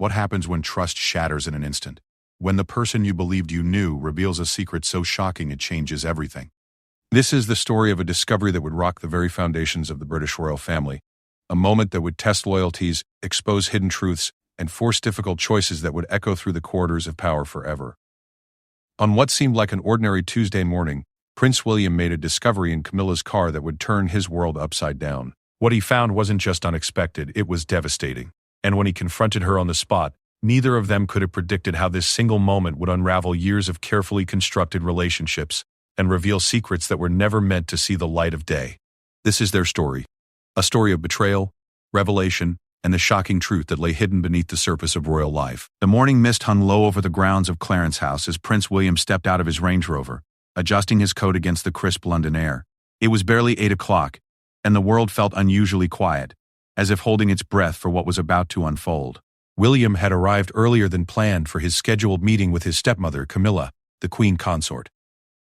What happens when trust shatters in an instant? When the person you believed you knew reveals a secret so shocking it changes everything. This is the story of a discovery that would rock the very foundations of the British royal family, a moment that would test loyalties, expose hidden truths, and force difficult choices that would echo through the corridors of power forever. On what seemed like an ordinary Tuesday morning, Prince William made a discovery in Camilla's car that would turn his world upside down. What he found wasn't just unexpected, it was devastating. And when he confronted her on the spot, neither of them could have predicted how this single moment would unravel years of carefully constructed relationships and reveal secrets that were never meant to see the light of day. This is their story. A story of betrayal, revelation, and the shocking truth that lay hidden beneath the surface of royal life. The morning mist hung low over the grounds of Clarence House as Prince William stepped out of his Range Rover, adjusting his coat against the crisp London air. It was barely 8 o'clock, and the world felt unusually quiet, as if holding its breath for what was about to unfold. William had arrived earlier than planned for his scheduled meeting with his stepmother, Camilla, the Queen Consort.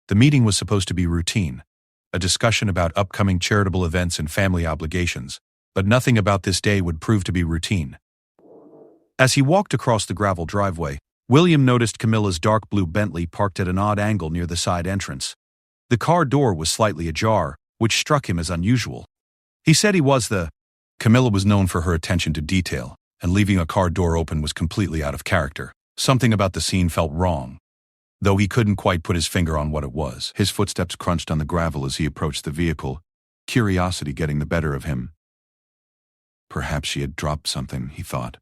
The meeting was supposed to be routine, a discussion about upcoming charitable events and family obligations, but nothing about this day would prove to be routine. As he walked across the gravel driveway, William noticed Camilla's dark blue Bentley parked at an odd angle near the side entrance. The car door was slightly ajar, which struck him as unusual. He said he was Camilla was known for her attention to detail, and leaving a car door open was completely out of character. Something about the scene felt wrong, though he couldn't quite put his finger on what it was. His footsteps crunched on the gravel as he approached the vehicle, curiosity getting the better of him. Perhaps she had dropped something, he thought.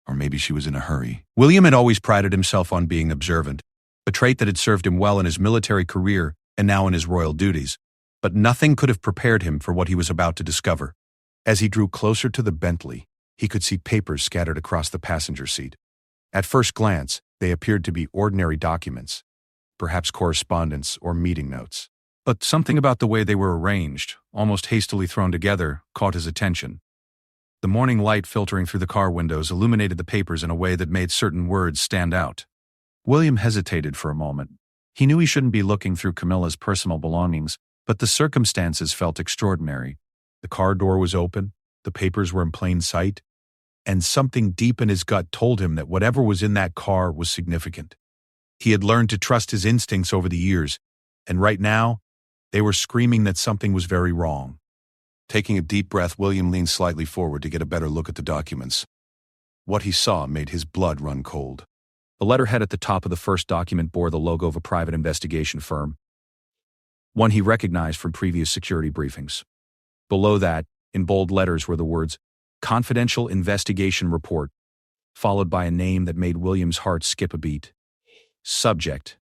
Or maybe she was in a hurry. William had always prided himself on being observant, a trait that had served him well in his military career and now in his royal duties. But nothing could have prepared him for what he was about to discover. As he drew closer to the Bentley, he could see papers scattered across the passenger seat. At first glance, they appeared to be ordinary documents, perhaps correspondence or meeting notes. But something about the way they were arranged, almost hastily thrown together, caught his attention. The morning light filtering through the car windows illuminated the papers in a way that made certain words stand out. William hesitated for a moment. He knew he shouldn't be looking through Camilla's personal belongings, but the circumstances felt extraordinary. The car door was open, the papers were in plain sight, and something deep in his gut told him that whatever was in that car was significant. He had learned to trust his instincts over the years, and right now, they were screaming that something was very wrong. Taking a deep breath, William leaned slightly forward to get a better look at the documents. What he saw made his blood run cold. The letterhead at the top of the first document bore the logo of a private investigation firm, one he recognized from previous security briefings. Below that, in bold letters, were the words, "Confidential Investigation Report," followed by a name that made William's heart skip a beat. Subject: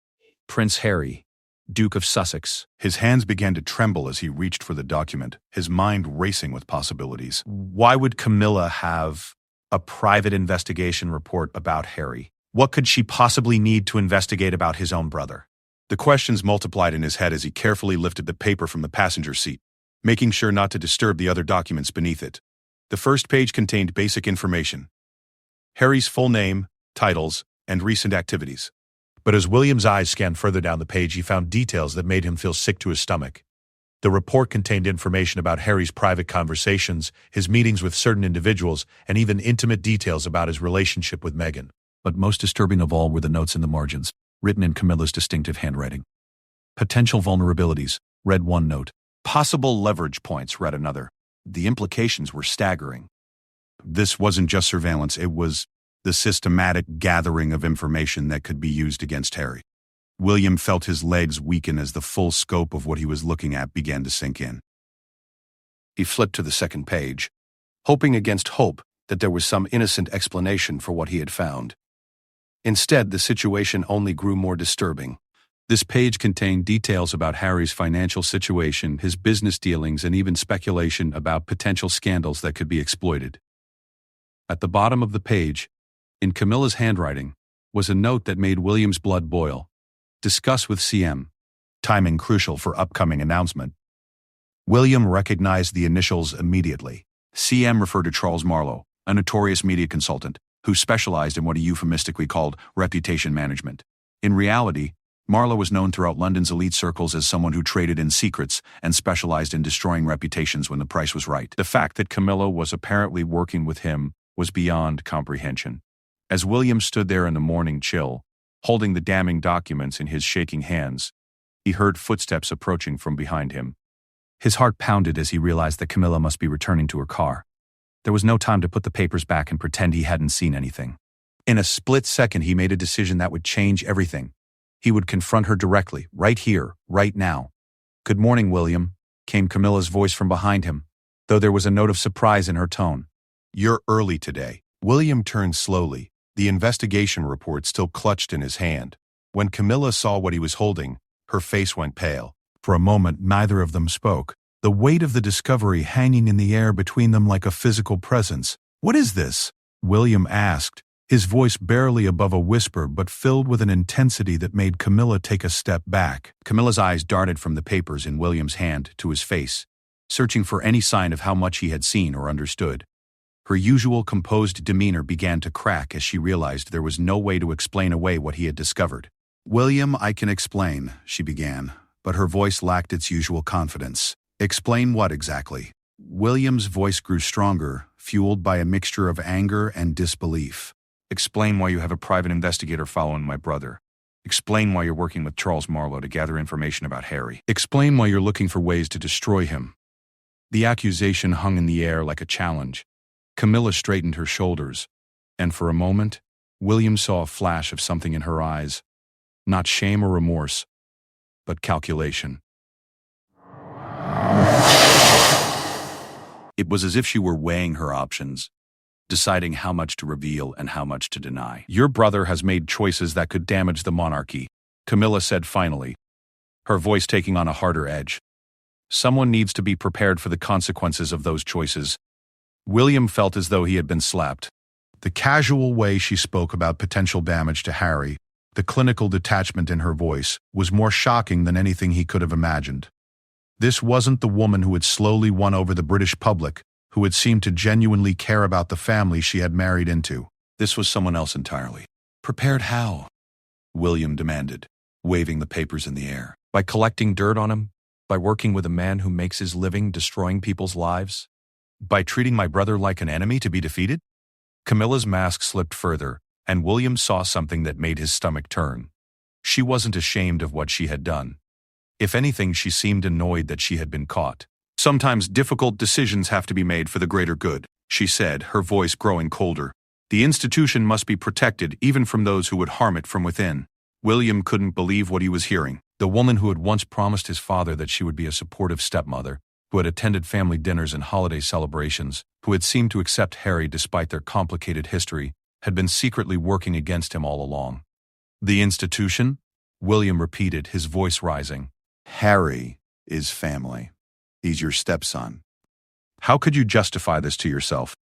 Prince Harry, Duke of Sussex. His hands began to tremble as he reached for the document, his mind racing with possibilities. Why would Camilla have a private investigation report about Harry? What could she possibly need to investigate about his own brother? The questions multiplied in his head as he carefully lifted the paper from the passenger seat, making sure not to disturb the other documents beneath it. The first page contained basic information: Harry's full name, titles, and recent activities. But as William's eyes scanned further down the page, he found details that made him feel sick to his stomach. The report contained information about Harry's private conversations, his meetings with certain individuals, and even intimate details about his relationship with Meghan. But most disturbing of all were the notes in the margins, written in Camilla's distinctive handwriting. Potential vulnerabilities, read one note. Possible leverage points, read another. The implications were staggering. This wasn't just surveillance, it was the systematic gathering of information that could be used against Harry. William felt his legs weaken as the full scope of what he was looking at began to sink in. He flipped to the second page, hoping against hope that there was some innocent explanation for what he had found. Instead, the situation only grew more disturbing. This page contained details about Harry's financial situation, his business dealings, and even speculation about potential scandals that could be exploited. At the bottom of the page, in Camilla's handwriting, was a note that made William's blood boil. Discuss with CM. Timing crucial for upcoming announcement. William recognized the initials immediately. CM referred to Charles Marlowe, a notorious media consultant, who specialized in what he euphemistically called reputation management. In reality, Marlowe was known throughout London's elite circles as someone who traded in secrets and specialized in destroying reputations when the price was right. The fact that Camilla was apparently working with him was beyond comprehension. As William stood there in the morning chill, holding the damning documents in his shaking hands, he heard footsteps approaching from behind him. His heart pounded as he realized that Camilla must be returning to her car. There was no time to put the papers back and pretend he hadn't seen anything. In a split second, he made a decision that would change everything. He would confront her directly, right here, right now. "Good morning, William," came Camilla's voice from behind him, though there was a note of surprise in her tone. "You're early today." William turned slowly, the investigation report still clutched in his hand. When Camilla saw what he was holding, her face went pale. For a moment, neither of them spoke, the weight of the discovery hanging in the air between them like a physical presence. "What is this?" William asked, his voice barely above a whisper but filled with an intensity that made Camilla take a step back. Camilla's eyes darted from the papers in William's hand to his face, searching for any sign of how much he had seen or understood. Her usual composed demeanor began to crack as she realized there was no way to explain away what he had discovered. "William, I can explain," she began, but her voice lacked its usual confidence. "Explain what exactly?" William's voice grew stronger, fueled by a mixture of anger and disbelief. "Explain why you have a private investigator following my brother. Explain why you're working with Charles Marlowe to gather information about Harry. Explain why you're looking for ways to destroy him." The accusation hung in the air like a challenge. Camilla straightened her shoulders, and for a moment, William saw a flash of something in her eyes. Not shame or remorse, but calculation. It was as if she were weighing her options, deciding how much to reveal and how much to deny. "Your brother has made choices that could damage the monarchy," Camilla said finally, her voice taking on a harder edge. "Someone needs to be prepared for the consequences of those choices." William felt as though he had been slapped. The casual way she spoke about potential damage to Harry, the clinical detachment in her voice, was more shocking than anything he could have imagined. This wasn't the woman who had slowly won over the British public, who had seemed to genuinely care about the family she had married into. This was someone else entirely. "Prepared how?" William demanded, waving the papers in the air. "By collecting dirt on him? By working with a man who makes his living destroying people's lives? By treating my brother like an enemy to be defeated?" Camilla's mask slipped further, and William saw something that made his stomach turn. She wasn't ashamed of what she had done. If anything, she seemed annoyed that she had been caught. "Sometimes difficult decisions have to be made for the greater good," she said, her voice growing colder. "The institution must be protected even from those who would harm it from within." William couldn't believe what he was hearing. The woman who had once promised his father that she would be a supportive stepmother, who had attended family dinners and holiday celebrations, who had seemed to accept Harry despite their complicated history, had been secretly working against him all along. "The institution?" William repeated, his voice rising. "Harry is family. He's your stepson. How could you justify this to yourself?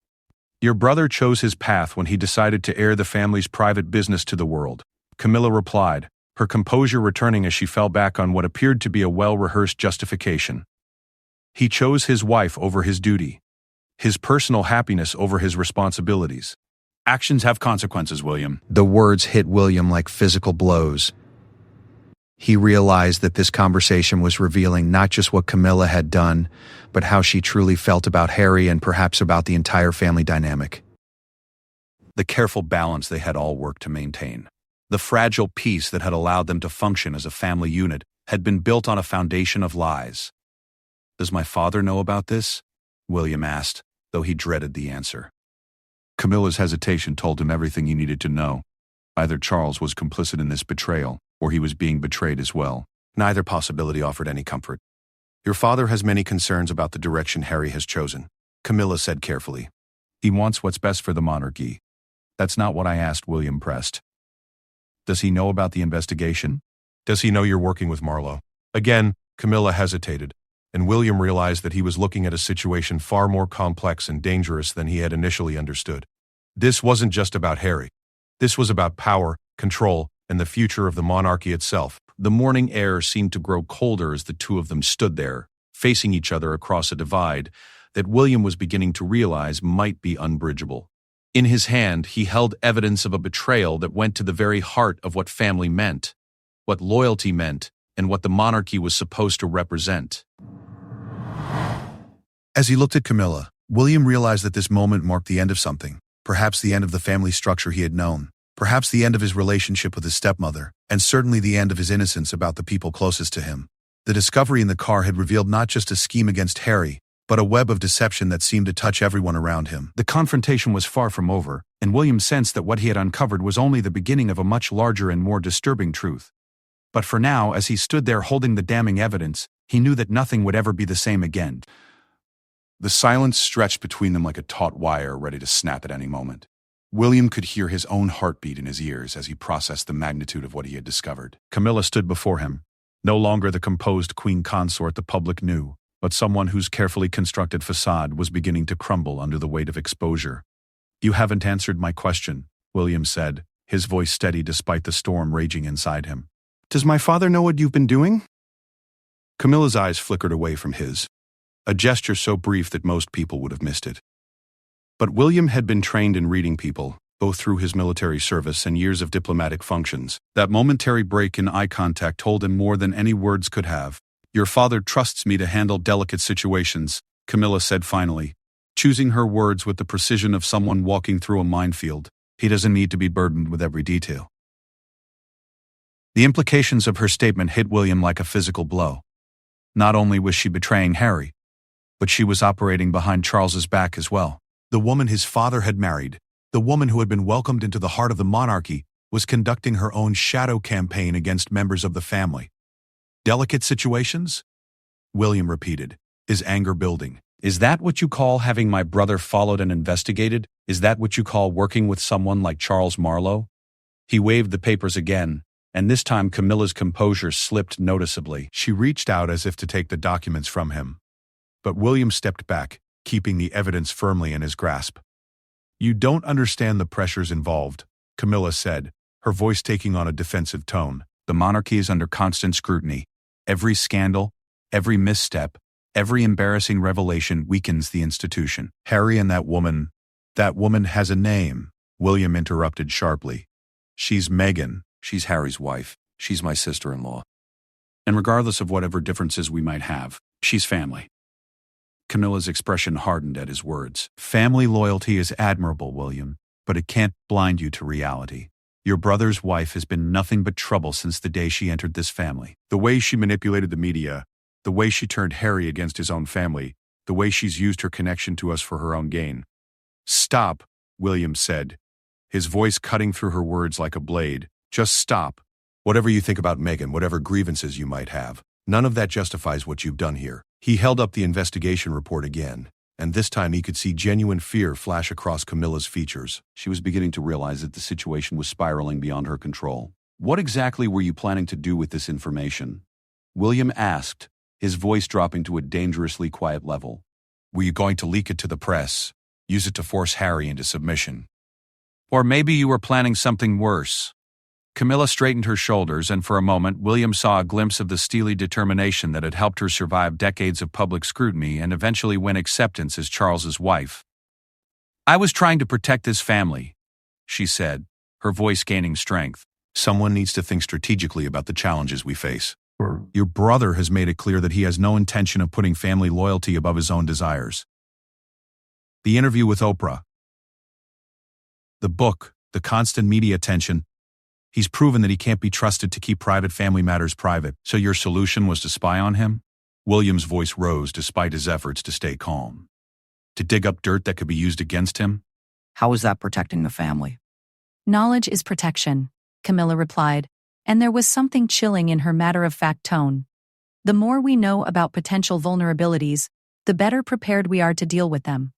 Your brother chose his path when he decided to air the family's private business to the world," Camilla replied, her composure returning as she fell back on what appeared to be a well-rehearsed justification. "He chose his wife over his duty, his personal happiness over his responsibilities. Actions have consequences, William." The words hit William like physical blows. He realized that this conversation was revealing not just what Camilla had done, but how she truly felt about Harry and perhaps about the entire family dynamic. The careful balance they had all worked to maintain. The fragile peace that had allowed them to function as a family unit had been built on a foundation of lies. "Does my father know about this?" William asked, though he dreaded the answer. Camilla's hesitation told him everything he needed to know. Either Charles was complicit in this betrayal, or he was being betrayed as well. Neither possibility offered any comfort. "Your father has many concerns about the direction Harry has chosen," Camilla said carefully. "He wants what's best for the monarchy." "That's not what I asked," William pressed. "Does he know about the investigation? Does he know you're working with Marlowe?" Again, Camilla hesitated, and William realized that he was looking at a situation far more complex and dangerous than he had initially understood. This wasn't just about Harry. This was about power, control, and the future of the monarchy itself. The morning air seemed to grow colder as the two of them stood there, facing each other across a divide that William was beginning to realize might be unbridgeable. In his hand, he held evidence of a betrayal that went to the very heart of what family meant, what loyalty meant, and what the monarchy was supposed to represent. As he looked at Camilla, William realized that this moment marked the end of something. Perhaps the end of the family structure he had known. Perhaps the end of his relationship with his stepmother, and certainly the end of his innocence about the people closest to him. The discovery in the car had revealed not just a scheme against Harry, but a web of deception that seemed to touch everyone around him. The confrontation was far from over, and William sensed that what he had uncovered was only the beginning of a much larger and more disturbing truth. But for now, as he stood there holding the damning evidence, he knew that nothing would ever be the same again. The silence stretched between them like a taut wire ready to snap at any moment. William could hear his own heartbeat in his ears as he processed the magnitude of what he had discovered. Camilla stood before him, no longer the composed queen consort the public knew, but someone whose carefully constructed facade was beginning to crumble under the weight of exposure. "You haven't answered my question," William said, his voice steady despite the storm raging inside him. "Does my father know what you've been doing?" Camilla's eyes flickered away from his, a gesture so brief that most people would have missed it. But William had been trained in reading people, both through his military service and years of diplomatic functions. That momentary break in eye contact told him more than any words could have. "Your father trusts me to handle delicate situations," Camilla said finally, choosing her words with the precision of someone walking through a minefield. "He doesn't need to be burdened with every detail." The implications of her statement hit William like a physical blow. Not only was she betraying Harry, but she was operating behind Charles's back as well. The woman his father had married, the woman who had been welcomed into the heart of the monarchy, was conducting her own shadow campaign against members of the family. "Delicate situations?" William repeated, his anger building. "Is that what you call having my brother followed and investigated? Is that what you call working with someone like Charles Marlowe?" He waved the papers again, and this time Camilla's composure slipped noticeably. She reached out as if to take the documents from him. But William stepped back, keeping the evidence firmly in his grasp. "You don't understand the pressures involved," Camilla said, her voice taking on a defensive tone. "The monarchy is under constant scrutiny. Every scandal, every misstep, every embarrassing revelation weakens the institution." "Harry and that woman has a name," William interrupted sharply. "She's Meghan." "She's Harry's wife. She's my sister-in-law. And regardless of whatever differences we might have, she's family." Camilla's expression hardened at his words. "Family loyalty is admirable, William, but it can't blind you to reality. Your brother's wife has been nothing but trouble since the day she entered this family. The way she manipulated the media, the way she turned Harry against his own family, the way she's used her connection to us for her own gain." "Stop," William said, his voice cutting through her words like a blade. "Just stop. Whatever you think about Meghan, whatever grievances you might have, none of that justifies what you've done here." He held up the investigation report again, and this time he could see genuine fear flash across Camilla's features. She was beginning to realize that the situation was spiraling beyond her control. "What exactly were you planning to do with this information?" William asked, his voice dropping to a dangerously quiet level. "Were you going to leak it to the press? Use it to force Harry into submission? Or maybe you were planning something worse?" Camilla straightened her shoulders, and for a moment William saw a glimpse of the steely determination that had helped her survive decades of public scrutiny and eventually win acceptance as Charles's wife. "I was trying to protect this family," she said, her voice gaining strength. "Someone needs to think strategically about the challenges we face. Your brother has made it clear that he has no intention of putting family loyalty above his own desires. The interview with Oprah, the book, the constant media attention. He's proven that he can't be trusted to keep private family matters private. So your solution was to spy on him?" William's voice rose despite his efforts to stay calm. "To dig up dirt that could be used against him?" "How is that protecting the family?" "Knowledge is protection," Camilla replied, and there was something chilling in her matter-of-fact tone. "The more we know about potential vulnerabilities, the better prepared we are to deal with them."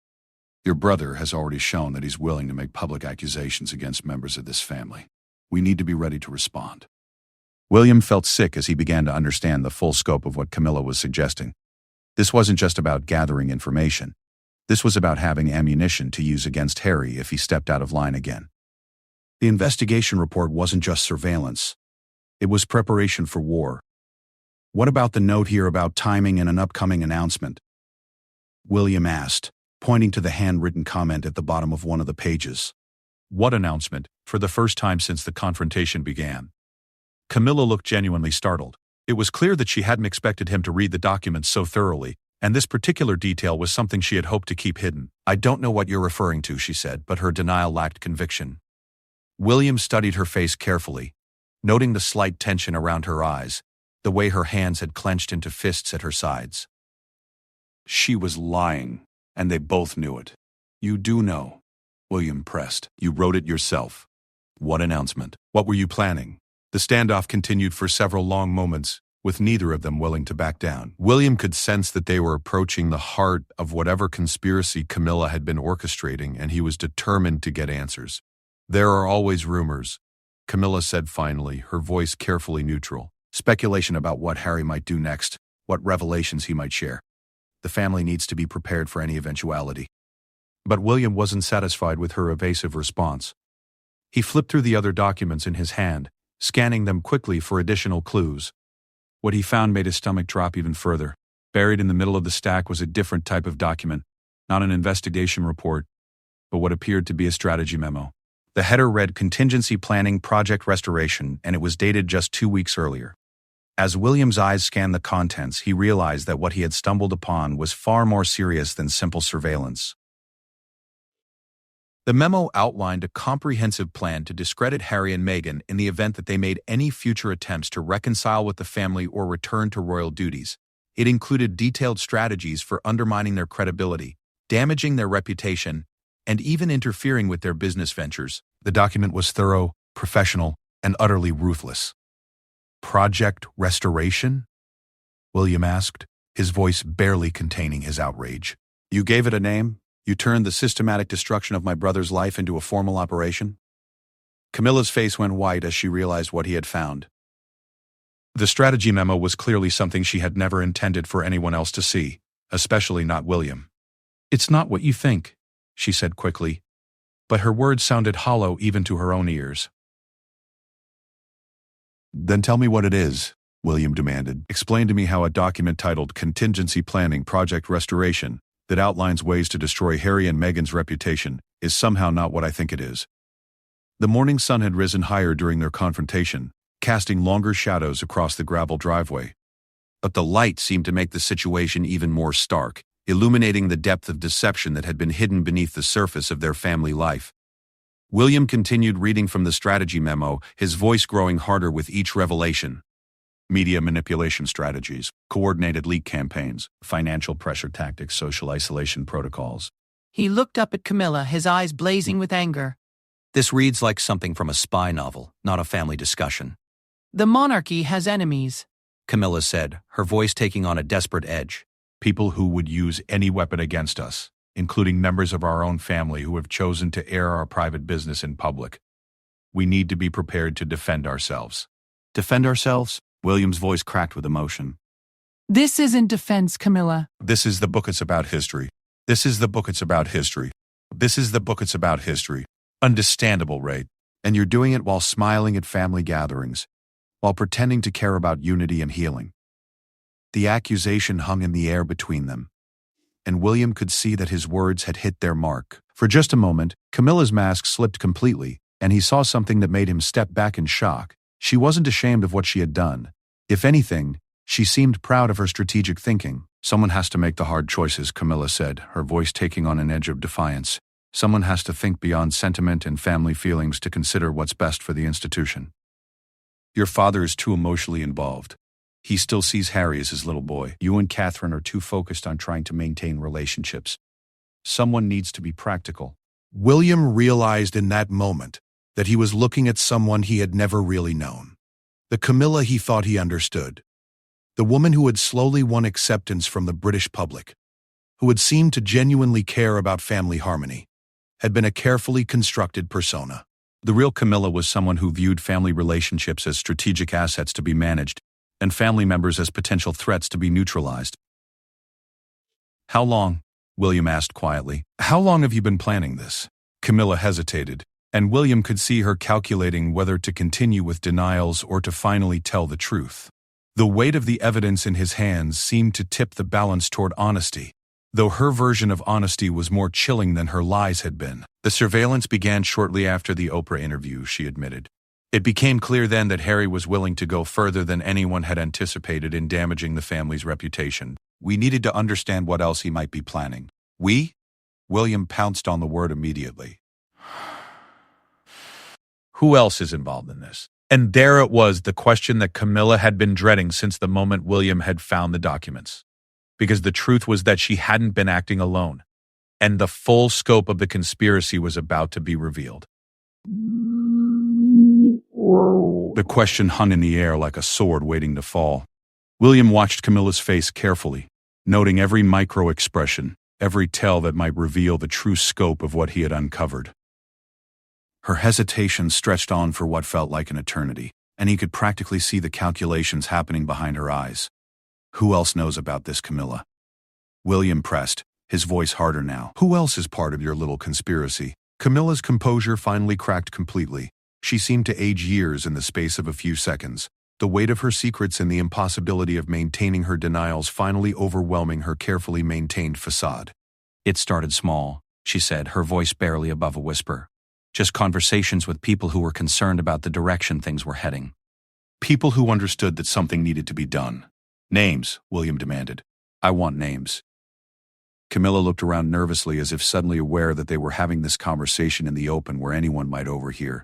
"Your brother has already shown that he's willing to make public accusations against members of this family. We need to be ready to respond." William felt sick as he began to understand the full scope of what Camilla was suggesting. This wasn't just about gathering information. This was about having ammunition to use against Harry if he stepped out of line again. The investigation report wasn't just surveillance. It was preparation for war. "What about the note here about timing and an upcoming announcement?" William asked, pointing to the handwritten comment at the bottom of one of the pages. "What announcement?" For the first time since the confrontation began. Camilla looked genuinely startled. It was clear that she hadn't expected him to read the documents so thoroughly, And this particular detail was something she had hoped to keep hidden. "I don't know what you're referring to," she said, but her denial lacked conviction. William studied her face carefully, noting the slight tension around her eyes, the way her hands had clenched into fists at her sides. She was lying, and they both knew it. "You do know," William pressed. "You wrote it yourself." "What announcement? What were you planning?" The standoff continued for several long moments, with neither of them willing to back down. William could sense that they were approaching the heart of whatever conspiracy Camilla had been orchestrating, and he was determined to get answers. "There are always rumors," Camilla said finally, her voice carefully neutral. "Speculation about what Harry might do next, what revelations he might share. The family needs to be prepared for any eventuality." But William wasn't satisfied with her evasive response. He flipped through the other documents in his hand, scanning them quickly for additional clues. What he found made his stomach drop even further. Buried in the middle of the stack was a different type of document, not an investigation report, but what appeared to be a strategy memo. The header read Contingency Planning Project Restoration, and it was dated just 2 weeks earlier. As William's eyes scanned the contents, he realized that what he had stumbled upon was far more serious than simple surveillance. The memo outlined a comprehensive plan to discredit Harry and Meghan in the event that they made any future attempts to reconcile with the family or return to royal duties. It included detailed strategies for undermining their credibility, damaging their reputation, and even interfering with their business ventures. The document was thorough, professional, and utterly ruthless. "Project Restoration?" William asked, his voice barely containing his outrage. "You gave it a name? You turned the systematic destruction of my brother's life into a formal operation?" Camilla's face went white as she realized what he had found. The strategy memo was clearly something she had never intended for anyone else to see, especially not William. "It's not what you think," she said quickly, but her words sounded hollow even to her own ears. "Then tell me what it is," William demanded. "Explain to me how a document titled Contingency Planning Project Restoration that outlines ways to destroy Harry and Meghan's reputation is somehow not what I think it is." The morning sun had risen higher during their confrontation, casting longer shadows across the gravel driveway. But the light seemed to make the situation even more stark, illuminating the depth of deception that had been hidden beneath the surface of their family life. William continued reading from the strategy memo, his voice growing harder with each revelation. Media manipulation strategies, coordinated leak campaigns, financial pressure tactics, social isolation protocols. He looked up at Camilla, his eyes blazing with anger. This reads like something from a spy novel, not a family discussion. "The monarchy has enemies," Camilla said, her voice taking on a desperate edge. "People who would use any weapon against us, including members of our own family who have chosen to air our private business in public. We need to be prepared to defend ourselves." "Defend ourselves?" William's voice cracked with emotion. "This isn't defense, Camilla." "This is the book, it's about history. This is the book, it's about history. This is the book, it's about history. Understandable, right? And you're doing it while smiling at family gatherings, while pretending to care about unity and healing." The accusation hung in the air between them, and William could see that his words had hit their mark. For just a moment, Camilla's mask slipped completely, and he saw something that made him step back in shock. She wasn't ashamed of what she had done. If anything, she seemed proud of her strategic thinking. "Someone has to make the hard choices," Camilla said, her voice taking on an edge of defiance. "Someone has to think beyond sentiment and family feelings to consider what's best for the institution. Your father is too emotionally involved. He still sees Harry as his little boy. You and Catherine are too focused on trying to maintain relationships. Someone needs to be practical." William realized in that moment that he was looking at someone he had never really known. The Camilla he thought he understood. The woman who had slowly won acceptance from the British public, who had seemed to genuinely care about family harmony, had been a carefully constructed persona. The real Camilla was someone who viewed family relationships as strategic assets to be managed, and family members as potential threats to be neutralized. "How long?" William asked quietly. "How long have you been planning this?" Camilla hesitated, and William could see her calculating whether to continue with denials or to finally tell the truth. The weight of the evidence in his hands seemed to tip the balance toward honesty, though her version of honesty was more chilling than her lies had been. "The surveillance began shortly after the Oprah interview," she admitted. "It became clear then that Harry was willing to go further than anyone had anticipated in damaging the family's reputation. We needed to understand what else he might be planning. We? William pounced on the word immediately. Who else is involved in this? And there it was, the question that Camilla had been dreading since the moment William had found the documents. Because the truth was that she hadn't been acting alone, and the full scope of the conspiracy was about to be revealed. The question hung in the air like a sword waiting to fall. William watched Camilla's face carefully, noting every micro-expression, every tell that might reveal the true scope of what he had uncovered. Her hesitation stretched on for what felt like an eternity, and he could practically see the calculations happening behind her eyes. Who else knows about this, Camilla? William pressed, his voice harder now. Who else is part of your little conspiracy? Camilla's composure finally cracked completely. She seemed to age years in the space of a few seconds, the weight of her secrets and the impossibility of maintaining her denials finally overwhelming her carefully maintained facade. It started small, she said, her voice barely above a whisper. Just conversations with people who were concerned about the direction things were heading. People who understood that something needed to be done. Names, William demanded. I want names. Camilla looked around nervously as if suddenly aware that they were having this conversation in the open where anyone might overhear.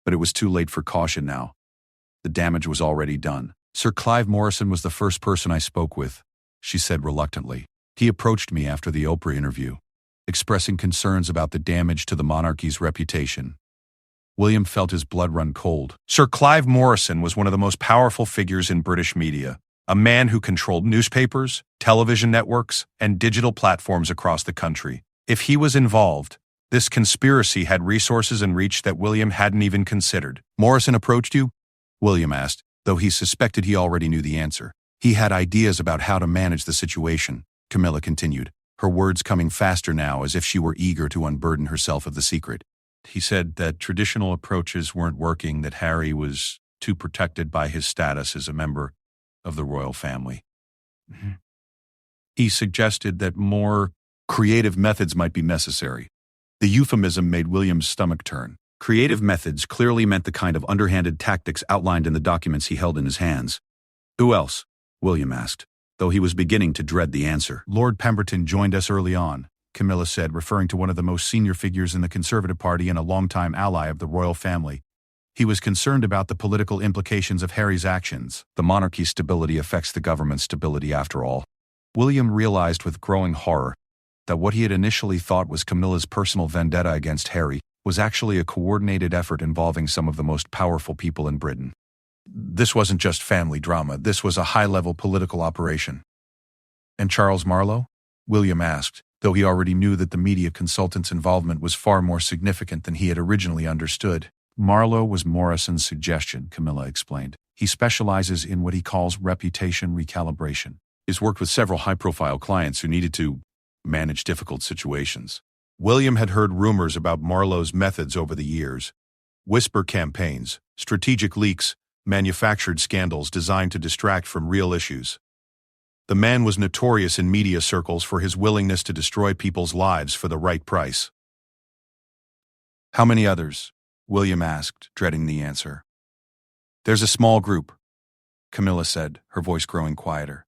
But it was too late for caution now. The damage was already done. Sir Clive Morrison was the first person I spoke with, she said reluctantly. He approached me after the Oprah interview, expressing concerns about the damage to the monarchy's reputation. William felt his blood run cold. Sir Clive Morrison was one of the most powerful figures in British media, a man who controlled newspapers, television networks, and digital platforms across the country. If he was involved, this conspiracy had resources and reach that William hadn't even considered. Morrison approached you? William asked, though he suspected he already knew the answer. He had ideas about how to manage the situation, Camilla continued, her words coming faster now as if she were eager to unburden herself of the secret. He said that traditional approaches weren't working, that Harry was too protected by his status as a member of the royal family. He suggested that more creative methods might be necessary. The euphemism made William's stomach turn. Creative methods clearly meant the kind of underhanded tactics outlined in the documents he held in his hands. Who else? William asked, though he was beginning to dread the answer. Lord Pemberton joined us early on, Camilla said, referring to one of the most senior figures in the Conservative Party and a longtime ally of the royal family. He was concerned about the political implications of Harry's actions. The monarchy's stability affects the government's stability after all. William realized with growing horror that what he had initially thought was Camilla's personal vendetta against Harry was actually a coordinated effort involving some of the most powerful people in Britain. This wasn't just family drama, this was a high-level political operation. And Charles Marlowe? William asked, though he already knew that the media consultant's involvement was far more significant than he had originally understood. Marlowe was Morrison's suggestion, Camilla explained. He specializes in what he calls reputation recalibration. He's worked with several high-profile clients who needed to manage difficult situations. William had heard rumors about Marlowe's methods over the years. Whisper campaigns, strategic leaks, manufactured scandals designed to distract from real issues. The man was notorious in media circles for his willingness to destroy people's lives for the right price. How many others? William asked, dreading the answer. There's a small group, Camilla said, her voice growing quieter.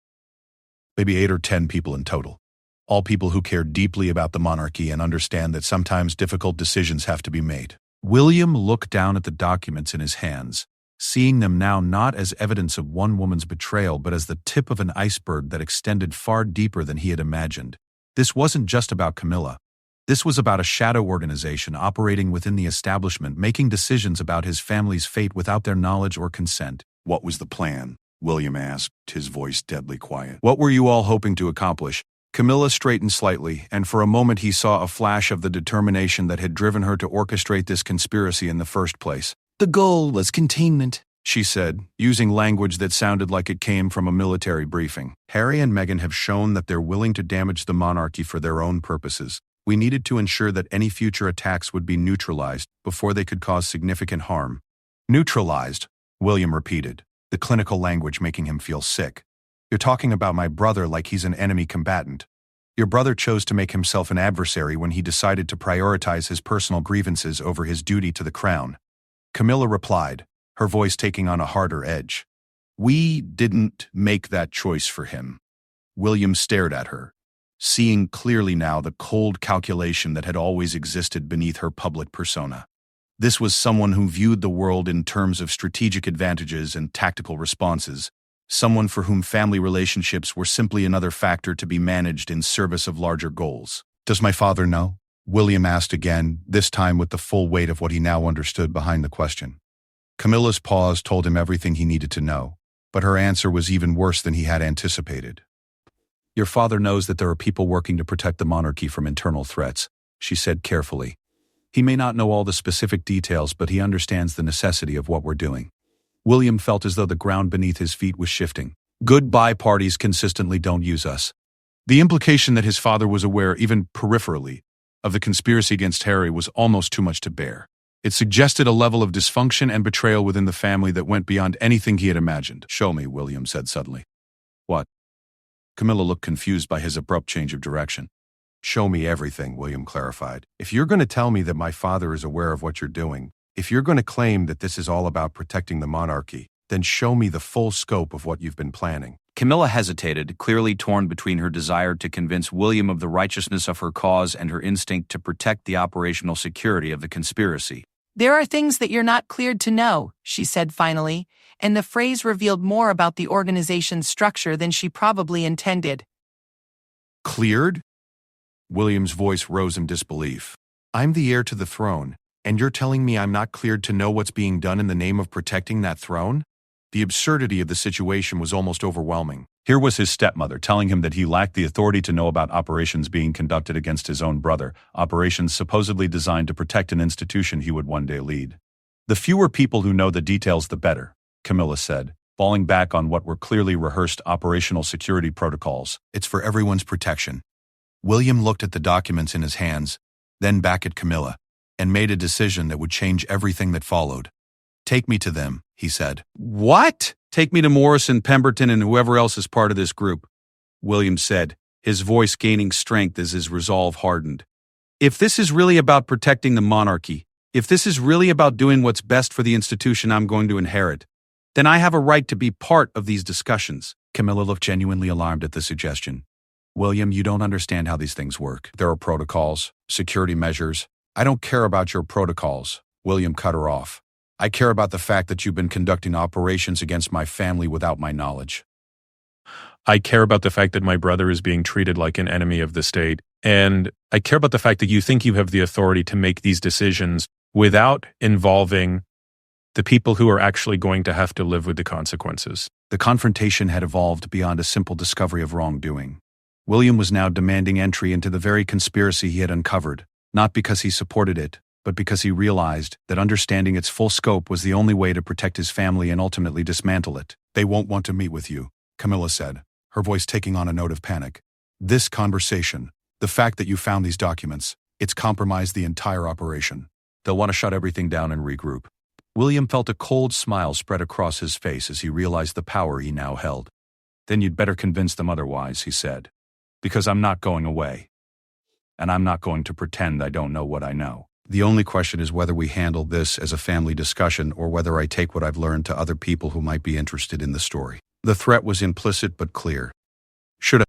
Maybe 8 or 10 people in total. All people who care deeply about the monarchy and understand that sometimes difficult decisions have to be made. William looked down at the documents in his hands, seeing them now not as evidence of one woman's betrayal but as the tip of an iceberg that extended far deeper than he had imagined. This wasn't just about Camilla. This was about a shadow organization operating within the establishment, making decisions about his family's fate without their knowledge or consent. What was the plan? William asked, his voice deadly quiet. What were you all hoping to accomplish? Camilla straightened slightly, and for a moment he saw a flash of the determination that had driven her to orchestrate this conspiracy in the first place. The goal was containment, she said, using language that sounded like it came from a military briefing. Harry and Meghan have shown that they're willing to damage the monarchy for their own purposes. We needed to ensure that any future attacks would be neutralized before they could cause significant harm. Neutralized, William repeated, the clinical language making him feel sick. You're talking about my brother like he's an enemy combatant. Your brother chose to make himself an adversary when he decided to prioritize his personal grievances over his duty to the crown. Camilla replied, her voice taking on a harder edge. We didn't make that choice for him. William stared at her, seeing clearly now the cold calculation that had always existed beneath her public persona. This was someone who viewed the world in terms of strategic advantages and tactical responses, someone for whom family relationships were simply another factor to be managed in service of larger goals. Does my father know? William asked again, this time with the full weight of what he now understood behind the question. Camilla's pause told him everything he needed to know, but her answer was even worse than he had anticipated. Your father knows that there are people working to protect the monarchy from internal threats, she said carefully. He may not know all the specific details, but he understands the necessity of what we're doing. William felt as though the ground beneath his feet was shifting. Goodbye parties consistently don't use us. The implication that his father was aware, even peripherally, of the conspiracy against Harry was almost too much to bear. It suggested a level of dysfunction and betrayal within the family that went beyond anything he had imagined. Show me, William said suddenly. What? Camilla looked confused by his abrupt change of direction. Show me everything, William clarified. If you're going to tell me that my father is aware of what you're doing, if you're going to claim that this is all about protecting the monarchy, then show me the full scope of what you've been planning. Camilla hesitated, clearly torn between her desire to convince William of the righteousness of her cause and her instinct to protect the operational security of the conspiracy. There are things that you're not cleared to know, she said finally, and the phrase revealed more about the organization's structure than she probably intended. Cleared? William's voice rose in disbelief. I'm the heir to the throne, and you're telling me I'm not cleared to know what's being done in the name of protecting that throne? The absurdity of the situation was almost overwhelming. Here was his stepmother telling him that he lacked the authority to know about operations being conducted against his own brother, operations supposedly designed to protect an institution he would one day lead. The fewer people who know the details, the better, Camilla said, falling back on what were clearly rehearsed operational security protocols. It's for everyone's protection. William looked at the documents in his hands, then back at Camilla, and made a decision that would change everything that followed. Take me to them, he said. What? Take me to Morrison, Pemberton, and whoever else is part of this group, William said, his voice gaining strength as his resolve hardened. If this is really about protecting the monarchy, if this is really about doing what's best for the institution I'm going to inherit, then I have a right to be part of these discussions. Camilla looked genuinely alarmed at the suggestion. William, you don't understand how these things work. There are protocols, security measures. I don't care about your protocols, William cut her off. I care about the fact that you've been conducting operations against my family without my knowledge. I care about the fact that my brother is being treated like an enemy of the state. And I care about the fact that you think you have the authority to make these decisions without involving the people who are actually going to have to live with the consequences. The confrontation had evolved beyond a simple discovery of wrongdoing. William was now demanding entry into the very conspiracy he had uncovered, not because he supported it, but because he realized that understanding its full scope was the only way to protect his family and ultimately dismantle it. They won't want to meet with you, Camilla said, her voice taking on a note of panic. This conversation, the fact that you found these documents, it's compromised the entire operation. They'll want to shut everything down and regroup. William felt a cold smile spread across his face as he realized the power he now held. Then you'd better convince them otherwise, he said, because I'm not going away. And I'm not going to pretend I don't know what I know. The only question is whether we handle this as a family discussion or whether I take what I've learned to other people who might be interested in the story. The threat was implicit but clear.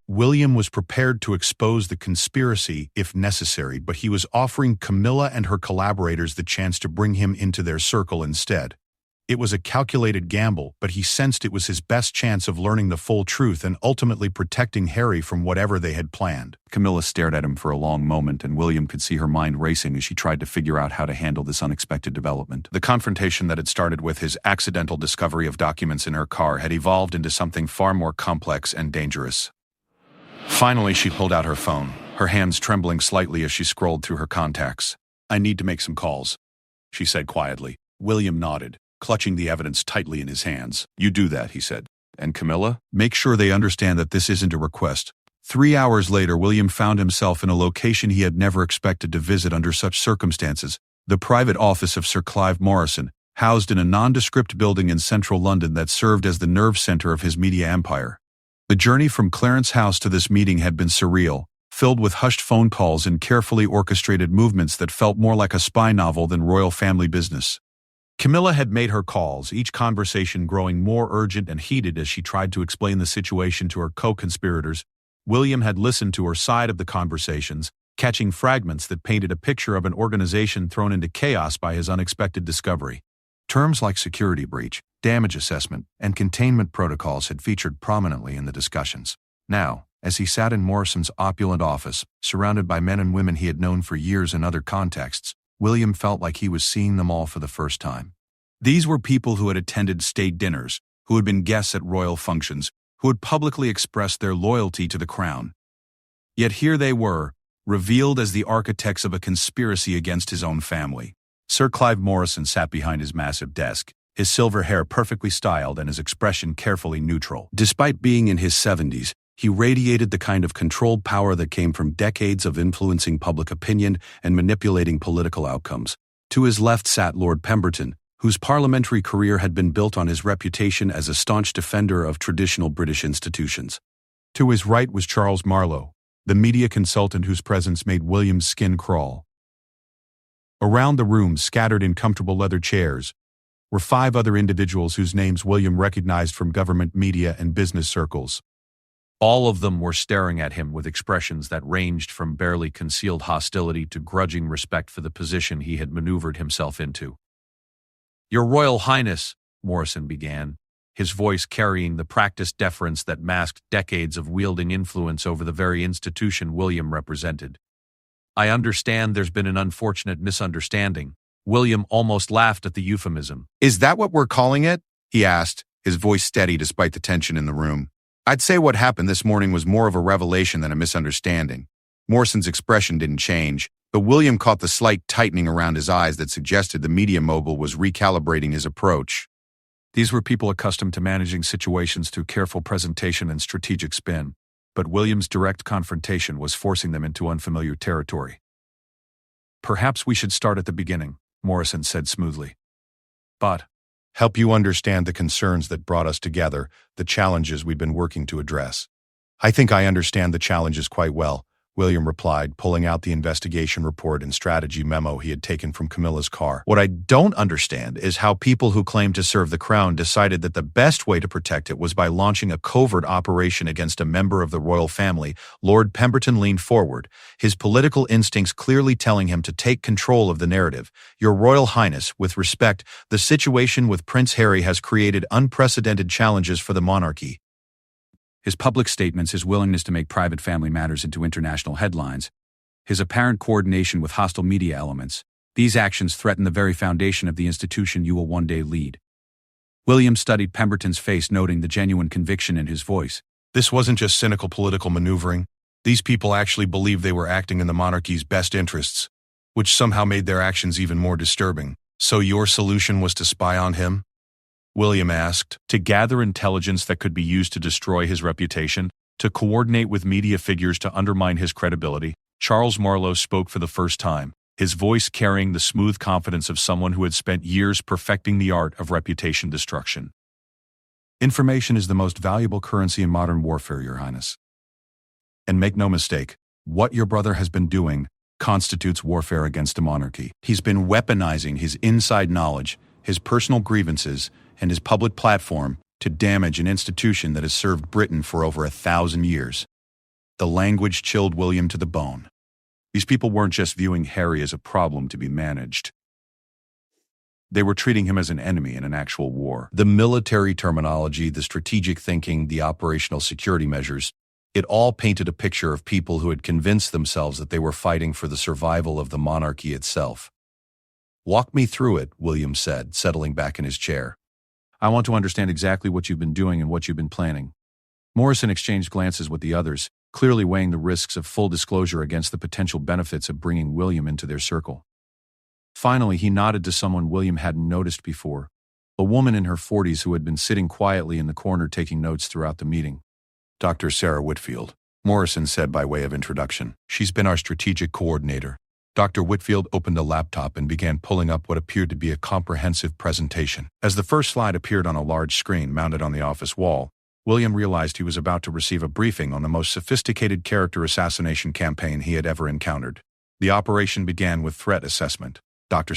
William was prepared to expose the conspiracy if necessary, but he was offering Camilla and her collaborators the chance to bring him into their circle instead. It was a calculated gamble, but he sensed it was his best chance of learning the full truth and ultimately protecting Harry from whatever they had planned. Camilla stared at him for a long moment, and William could see her mind racing as she tried to figure out how to handle this unexpected development. The confrontation that had started with his accidental discovery of documents in her car had evolved into something far more complex and dangerous. Finally, she pulled out her phone, her hands trembling slightly as she scrolled through her contacts. "I need to make some calls," she said quietly. William nodded, clutching the evidence tightly in his hands. "You do that," he said. "And Camilla? Make sure they understand that this isn't a request." 3 hours later, William found himself in a location he had never expected to visit under such circumstances, the private office of Sir Clive Morrison, housed in a nondescript building in central London that served as the nerve center of his media empire. The journey from Clarence House to this meeting had been surreal, filled with hushed phone calls and carefully orchestrated movements that felt more like a spy novel than royal family business. Camilla had made her calls, each conversation growing more urgent and heated as she tried to explain the situation to her co-conspirators. William had listened to her side of the conversations, catching fragments that painted a picture of an organization thrown into chaos by his unexpected discovery. Terms like security breach, damage assessment, and containment protocols had featured prominently in the discussions. Now, as he sat in Morrison's opulent office, surrounded by men and women he had known for years in other contexts, William felt like he was seeing them all for the first time. These were people who had attended state dinners, who had been guests at royal functions, who had publicly expressed their loyalty to the crown. Yet here they were, revealed as the architects of a conspiracy against his own family. Sir Clive Morrison sat behind his massive desk, his silver hair perfectly styled and his expression carefully neutral. Despite being in his 70s, he radiated the kind of controlled power that came from decades of influencing public opinion and manipulating political outcomes. To his left sat Lord Pemberton, whose parliamentary career had been built on his reputation as a staunch defender of traditional British institutions. To his right was Charles Marlowe, the media consultant whose presence made William's skin crawl. Around the room, scattered in comfortable leather chairs, were 5 other individuals whose names William recognized from government media and business circles. All of them were staring at him with expressions that ranged from barely concealed hostility to grudging respect for the position he had maneuvered himself into. "Your Royal Highness," Morrison began, his voice carrying the practiced deference that masked decades of wielding influence over the very institution William represented. "I understand there's been an unfortunate misunderstanding." William almost laughed at the euphemism. "Is that what we're calling it?" he asked, his voice steady despite the tension in the room. "I'd say what happened this morning was more of a revelation than a misunderstanding." Morrison's expression didn't change, but William caught the slight tightening around his eyes that suggested the media mogul was recalibrating his approach. These were people accustomed to managing situations through careful presentation and strategic spin, but William's direct confrontation was forcing them into unfamiliar territory. "Perhaps we should start at the beginning," Morrison said smoothly. "But help you understand the concerns that brought us together, the challenges we've been working to address." "I think I understand the challenges quite well," William replied, pulling out the investigation report and strategy memo he had taken from Camilla's car. "What I don't understand is how people who claim to serve the crown decided that the best way to protect it was by launching a covert operation against a member of the royal family." Lord Pemberton leaned forward, his political instincts clearly telling him to take control of the narrative. "Your Royal Highness, with respect, the situation with Prince Harry has created unprecedented challenges for the monarchy." His public statements, his willingness to make private family matters into international headlines, his apparent coordination with hostile media elements, these actions threaten the very foundation of the institution you will one day lead. William studied Pemberton's face, noting the genuine conviction in his voice. This wasn't just cynical political maneuvering. These people actually believed they were acting in the monarchy's best interests, which somehow made their actions even more disturbing. "So your solution was to spy on him?" William asked. "To gather intelligence that could be used to destroy his reputation, to coordinate with media figures to undermine his credibility." Charles Marlowe spoke for the first time, his voice carrying the smooth confidence of someone who had spent years perfecting the art of reputation destruction. "Information is the most valuable currency in modern warfare, Your Highness. And make no mistake, what your brother has been doing constitutes warfare against a monarchy. He's been weaponizing his inside knowledge, his personal grievances, and his public platform to damage an institution that has served Britain for over 1,000 years." The language chilled William to the bone. These people weren't just viewing Harry as a problem to be managed. They were treating him as an enemy in an actual war. The military terminology, the strategic thinking, the operational security measures, it all painted a picture of people who had convinced themselves that they were fighting for the survival of the monarchy itself. "Walk me through it," William said, settling back in his chair. "I want to understand exactly what you've been doing and what you've been planning." Morrison exchanged glances with the others, clearly weighing the risks of full disclosure against the potential benefits of bringing William into their circle. Finally, he nodded to someone William hadn't noticed before, a woman in her 40s who had been sitting quietly in the corner taking notes throughout the meeting. "Dr. Sarah Whitfield," Morrison said by way of introduction. "She's been our strategic coordinator." Dr. Whitfield opened a laptop and began pulling up what appeared to be a comprehensive presentation. As the first slide appeared on a large screen mounted on the office wall, William realized he was about to receive a briefing on the most sophisticated character assassination campaign he had ever encountered. The operation began with threat assessment. Dr.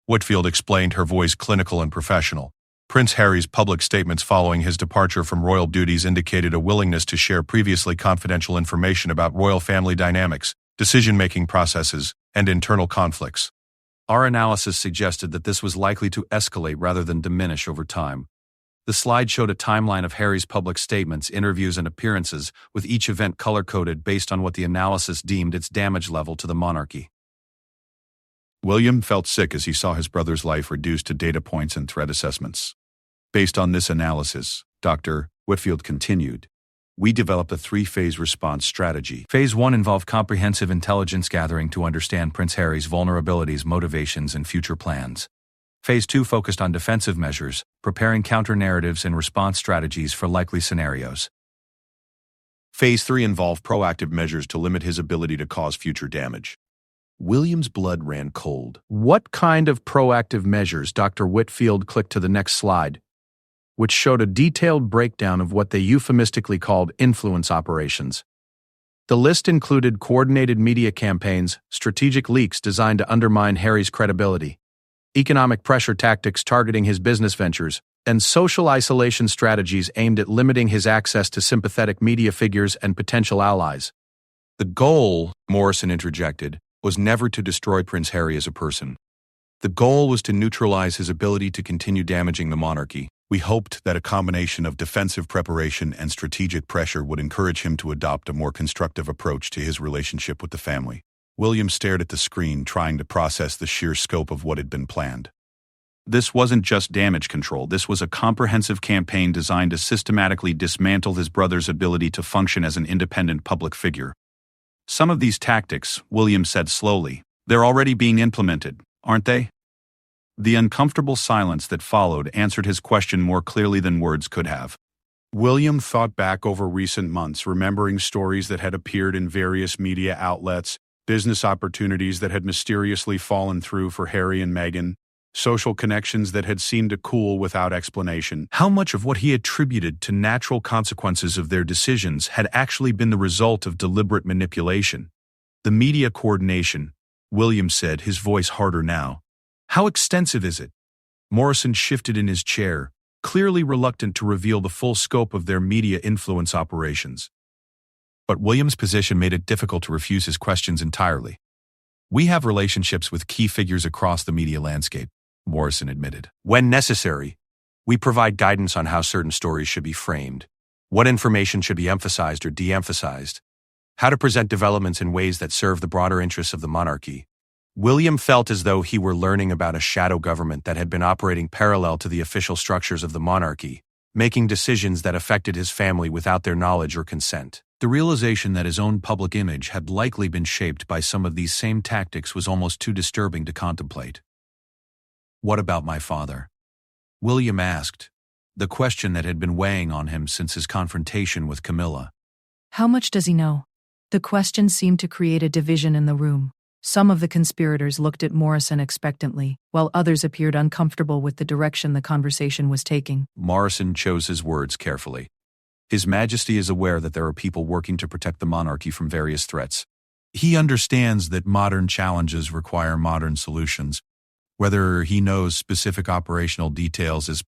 Whitfield explained, her voice clinical and professional. Prince Harry's public statements following his departure from royal duties indicated a willingness to share previously confidential information about royal family dynamics, decision-making processes, and internal conflicts. Our analysis suggested that this was likely to escalate rather than diminish over time. The slide showed a timeline of Harry's public statements, interviews, and appearances, with each event color-coded based on what the analysis deemed its damage level to the monarchy. William felt sick as he saw his brother's life reduced to data points and threat assessments. Based on this analysis, Dr. Whitfield continued, we developed a three-phase response strategy. Phase 1 involved comprehensive intelligence gathering to understand Prince Harry's vulnerabilities, motivations, and future plans. Phase 2 focused on defensive measures, preparing counter-narratives and response strategies for likely scenarios. Phase 3 involved proactive measures to limit his ability to cause future damage. William's blood ran cold. What kind of proactive measures? Dr. Whitfield clicked to the next slide, which showed a detailed breakdown of what they euphemistically called influence operations. The list included coordinated media campaigns, strategic leaks designed to undermine Harry's credibility, economic pressure tactics targeting his business ventures, and social isolation strategies aimed at limiting his access to sympathetic media figures and potential allies. The goal, Morrison interjected, was never to destroy Prince Harry as a person. The goal was to neutralize his ability to continue damaging the monarchy. We hoped that a combination of defensive preparation and strategic pressure would encourage him to adopt a more constructive approach to his relationship with the family. William stared at the screen, trying to process the sheer scope of what had been planned. This wasn't just damage control. This was a comprehensive campaign designed to systematically dismantle his brother's ability to function as an independent public figure. Some of these tactics, William said slowly, they're already being implemented, aren't they? The uncomfortable silence that followed answered his question more clearly than words could have. William thought back over recent months, remembering stories that had appeared in various media outlets, business opportunities that had mysteriously fallen through for Harry and Meghan, social connections that had seemed to cool without explanation. How much of what he attributed to natural consequences of their decisions had actually been the result of deliberate manipulation? The media coordination, William said, his voice harder now. How extensive is it? Morrison shifted in his chair, clearly reluctant to reveal the full scope of their media influence operations. But William's position made it difficult to refuse his questions entirely. We have relationships with key figures across the media landscape, Morrison admitted. When necessary, we provide guidance on how certain stories should be framed, what information should be emphasized or de-emphasized, how to present developments in ways that serve the broader interests of the monarchy. William felt as though he were learning about a shadow government that had been operating parallel to the official structures of the monarchy, making decisions that affected his family without their knowledge or consent. The realization that his own public image had likely been shaped by some of these same tactics was almost too disturbing to contemplate. What about my father? William asked, the question that had been weighing on him since his confrontation with Camilla. How much does he know? The question seemed to create a division in the room. Some of the conspirators looked at Morrison expectantly, while others appeared uncomfortable with the direction the conversation was taking. Morrison chose his words carefully. His Majesty is aware that there are people working to protect the monarchy from various threats. He understands that modern challenges require modern solutions. Whether he knows specific operational details is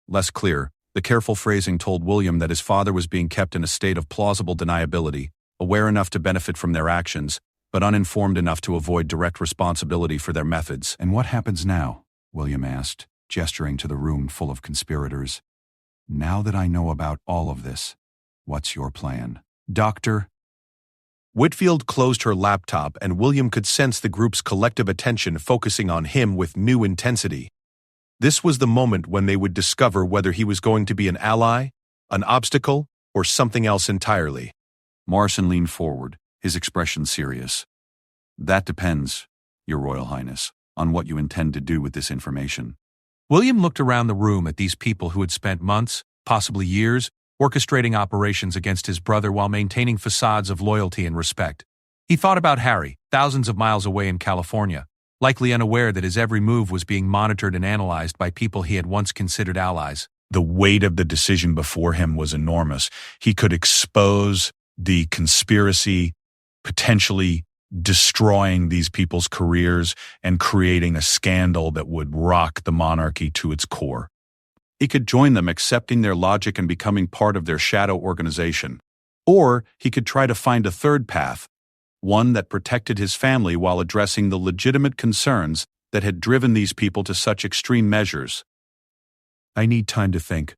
less clear. The careful phrasing told William that his father was being kept in a state of plausible deniability, aware enough to benefit from their actions, but uninformed enough to avoid direct responsibility for their methods. And what happens now? William asked, gesturing to the room full of conspirators. Now that I know about all of this, what's your plan? Doctor? Whitfield closed her laptop, and William could sense the group's collective attention focusing on him with new intensity. This was the moment when they would discover whether he was going to be an ally, an obstacle, or something else entirely. Morrison leaned forward, his expression serious. That depends, Your Royal Highness, on what you intend to do with this information. William looked around the room at these people who had spent months, possibly years, orchestrating operations against his brother while maintaining facades of loyalty and respect. He thought about Harry, thousands of miles away in California, likely unaware that his every move was being monitored and analyzed by people he had once considered allies. The weight of the decision before him was enormous. He could expose the conspiracy, potentially destroying these people's careers and creating a scandal that would rock the monarchy to its core. He could join them, accepting their logic and becoming part of their shadow organization. Or he could try to find a third path, one that protected his family while addressing the legitimate concerns that had driven these people to such extreme measures. I need time to think,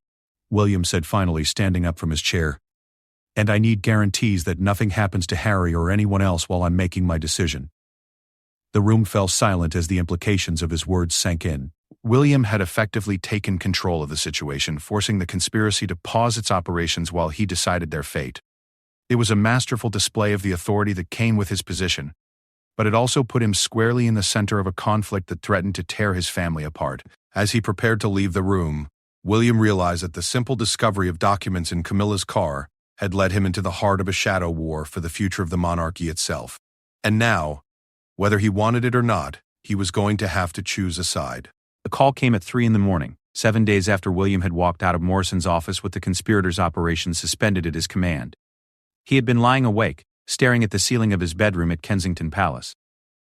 William said finally, standing up from his chair. And I need guarantees that nothing happens to Harry or anyone else while I'm making my decision. The room fell silent as the implications of his words sank in. William had effectively taken control of the situation, forcing the conspiracy to pause its operations while he decided their fate. It was a masterful display of the authority that came with his position, but it also put him squarely in the center of a conflict that threatened to tear his family apart. As he prepared to leave the room, William realized that the simple discovery of documents in Camilla's car had led him into the heart of a shadow war for the future of the monarchy itself. And now, whether he wanted it or not, he was going to have to choose a side. The call came at 3 a.m, 7 days after William had walked out of Morrison's office with the conspirators' operation suspended at his command. He had been lying awake, staring at the ceiling of his bedroom at Kensington Palace,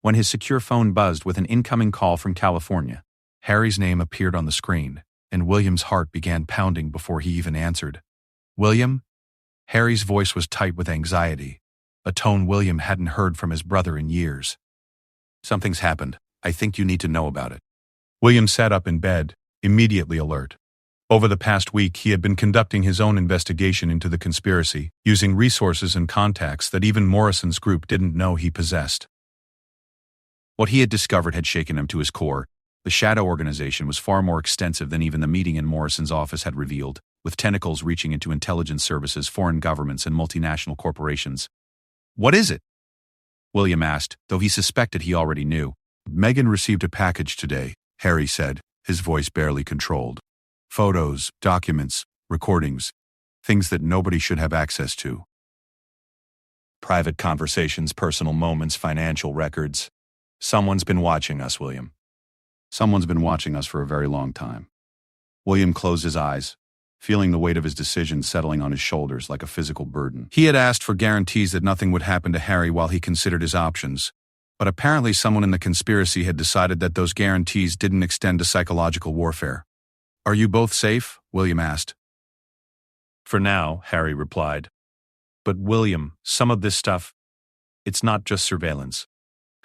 when his secure phone buzzed with an incoming call from California. Harry's name appeared on the screen, and William's heart began pounding before he even answered. William? Harry's voice was tight with anxiety, a tone William hadn't heard from his brother in years. Something's happened. I think you need to know about it. William sat up in bed, immediately alert. Over the past week, he had been conducting his own investigation into the conspiracy, using resources and contacts that even Morrison's group didn't know he possessed. What he had discovered had shaken him to his core. The shadow organization was far more extensive than even the meeting in Morrison's office had revealed, with tentacles reaching into intelligence services, foreign governments, and multinational corporations. What is it? William asked, though he suspected he already knew. Meghan received a package today, Harry said, his voice barely controlled. Photos, documents, recordings, things that nobody should have access to. Private conversations, personal moments, financial records. Someone's been watching us, William. Someone's been watching us for a very long time. William closed his eyes, feeling the weight of his decision settling on his shoulders like a physical burden. He had asked for guarantees that nothing would happen to Harry while he considered his options, but apparently someone in the conspiracy had decided that those guarantees didn't extend to psychological warfare. Are you both safe? William asked. For now, Harry replied. But William, some of this stuff, it's not just surveillance.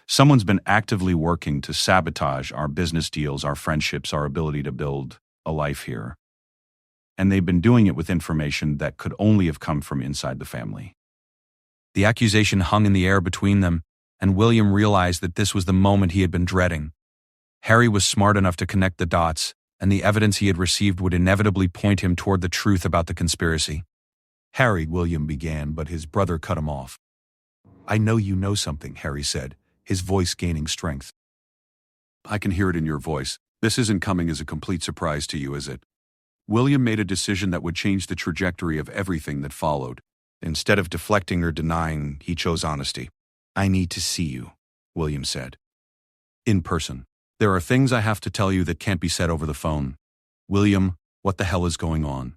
Someone's been actively working to sabotage our business deals, our friendships, our ability to build a life here. And they've been doing it with information that could only have come from inside the family. The accusation hung in the air between them, and William realized that this was the moment he had been dreading. Harry was smart enough to connect the dots, and the evidence he had received would inevitably point him toward the truth about the conspiracy. Harry, William began, but his brother cut him off. I know you know something, Harry said, his voice gaining strength. I can hear it in your voice. This isn't coming as a complete surprise to you, is it? William made a decision that would change the trajectory of everything that followed. Instead of deflecting or denying, he chose honesty. I need to see you, William said. In person. There are things I have to tell you that can't be said over the phone. William, what the hell is going on?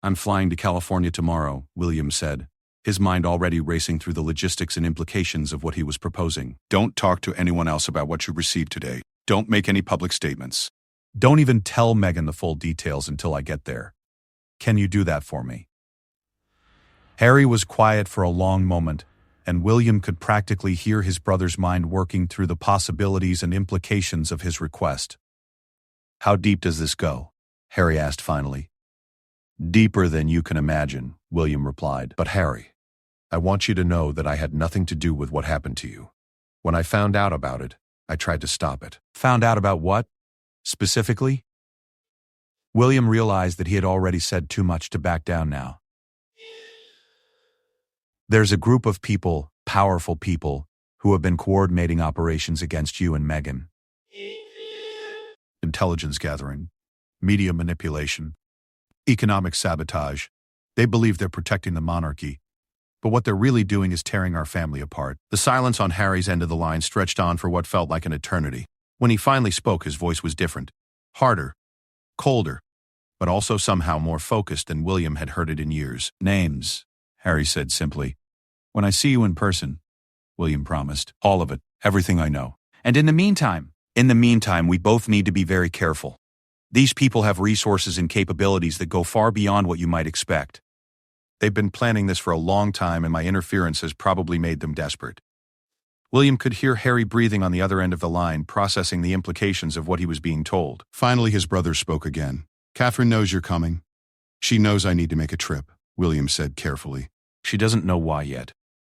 I'm flying to California tomorrow, William said, his mind already racing through the logistics and implications of what he was proposing. Don't talk to anyone else about what you received today. Don't make any public statements. Don't even tell Meghan the full details until I get there. Can you do that for me? Harry was quiet for a long moment, and William could practically hear his brother's mind working through the possibilities and implications of his request. How deep does this go? Harry asked finally. Deeper than you can imagine, William replied. But Harry, I want you to know that I had nothing to do with what happened to you. When I found out about it, I tried to stop it. Found out about what? Specifically? William realized that he had already said too much to back down now. There's a group of people, powerful people, who have been coordinating operations against you and Meghan. Intelligence gathering, media manipulation, economic sabotage. They believe they're protecting the monarchy, but what they're really doing is tearing our family apart. The silence on Harry's end of the line stretched on for what felt like an eternity. When he finally spoke, his voice was different, harder, colder, but also somehow more focused than William had heard it in years. Names, Harry said simply. When I see you in person, William promised. All of it. Everything I know. And in the meantime, we both need to be very careful. These people have resources and capabilities that go far beyond what you might expect. They've been planning this for a long time, and my interference has probably made them desperate. William could hear Harry breathing on the other end of the line, processing the implications of what he was being told. Finally, his brother spoke again. Catherine knows you're coming. She knows I need to make a trip, William said carefully. She doesn't know why yet,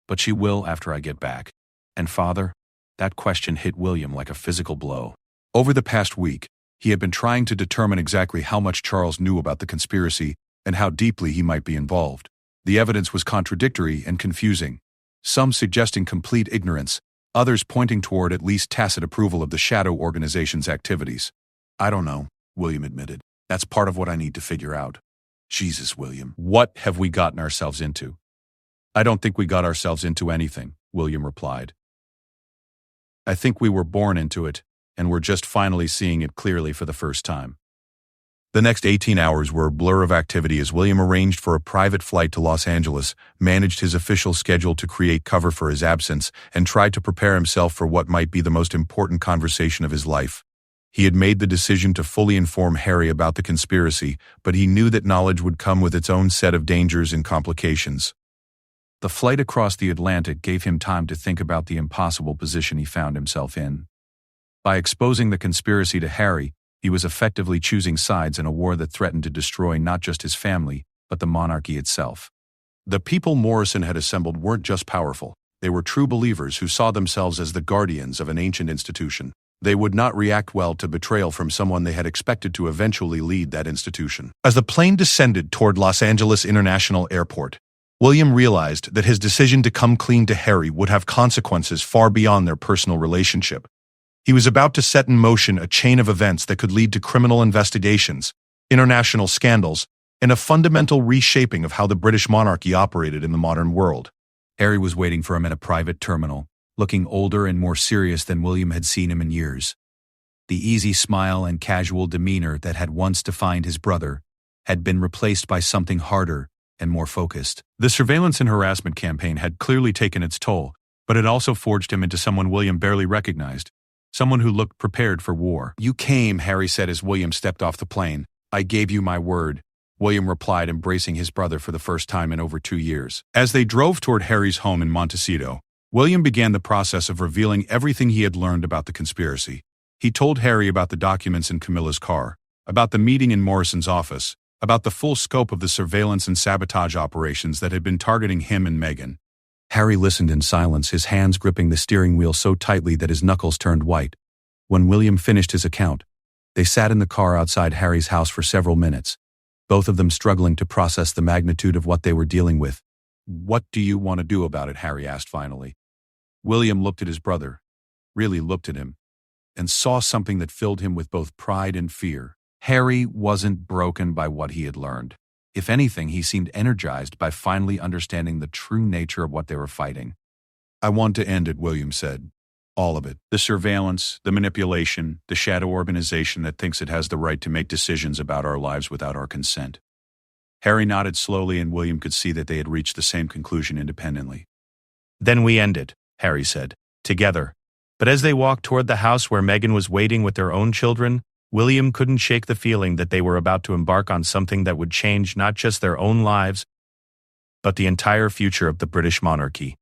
but she will after I get back. And Father, that question hit William like a physical blow. Over the past week, he had been trying to determine exactly how much Charles knew about the conspiracy and how deeply he might be involved. The evidence was contradictory and confusing, some suggesting complete ignorance, others pointing toward at least tacit approval of the shadow organization's activities. I don't know, William admitted. That's part of what I need to figure out. Jesus, William, what have we gotten ourselves into? I don't think we got ourselves into anything, William replied. I think we were born into it, and we're just finally seeing it clearly for the first time. The next 18 hours were a blur of activity as William arranged for a private flight to Los Angeles, managed his official schedule to create cover for his absence, and tried to prepare himself for what might be the most important conversation of his life. He had made the decision to fully inform Harry about the conspiracy, but he knew that knowledge would come with its own set of dangers and complications. The flight across the Atlantic gave him time to think about the impossible position he found himself in. By exposing the conspiracy to Harry, he was effectively choosing sides in a war that threatened to destroy not just his family, but the monarchy itself. The people Morrison had assembled weren't just powerful. They were true believers who saw themselves as the guardians of an ancient institution. They would not react well to betrayal from someone they had expected to eventually lead that institution. As the plane descended toward Los Angeles International Airport, William realized that his decision to come clean to Harry would have consequences far beyond their personal relationship. He was about to set in motion a chain of events that could lead to criminal investigations, international scandals, and a fundamental reshaping of how the British monarchy operated in the modern world. Harry was waiting for him at a private terminal, looking older and more serious than William had seen him in years. The easy smile and casual demeanor that had once defined his brother had been replaced by something harder and more focused. The surveillance and harassment campaign had clearly taken its toll, but it also forged him into someone William barely recognized. Someone who looked prepared for war. You came, Harry said as William stepped off the plane. I gave you my word, William replied, embracing his brother for the first time in over 2 years. As they drove toward Harry's home in Montecito, William began the process of revealing everything he had learned about the conspiracy. He told Harry about the documents in Camilla's car, about the meeting in Morrison's office, about the full scope of the surveillance and sabotage operations that had been targeting him and Meghan. Harry listened in silence, his hands gripping the steering wheel so tightly that his knuckles turned white. When William finished his account, they sat in the car outside Harry's house for several minutes, both of them struggling to process the magnitude of what they were dealing with. What do you want to do about it? Harry asked finally. William looked at his brother, really looked at him, and saw something that filled him with both pride and fear. Harry wasn't broken by what he had learned. If anything, he seemed energized by finally understanding the true nature of what they were fighting. I want to end it, William said. All of it. The surveillance, the manipulation, the shadow organization that thinks it has the right to make decisions about our lives without our consent. Harry nodded slowly, and William could see that they had reached the same conclusion independently. Then we end it, Harry said, together. But as they walked toward the house where Meghan was waiting with their own children, William couldn't shake the feeling that they were about to embark on something that would change not just their own lives, but the entire future of the British monarchy.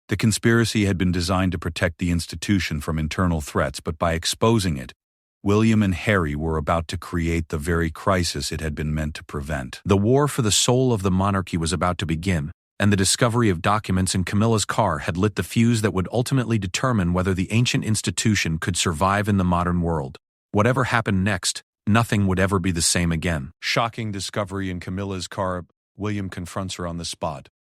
The conspiracy had been designed to protect the institution from internal threats, but by exposing it, William and Harry were about to create the very crisis it had been meant to prevent. The war for the soul of the monarchy was about to begin, and the discovery of documents in Camilla's car had lit the fuse that would ultimately determine whether the ancient institution could survive in the modern world. Whatever happened next, nothing would ever be the same again. Shocking discovery in Camilla's car. William confronts her on the spot.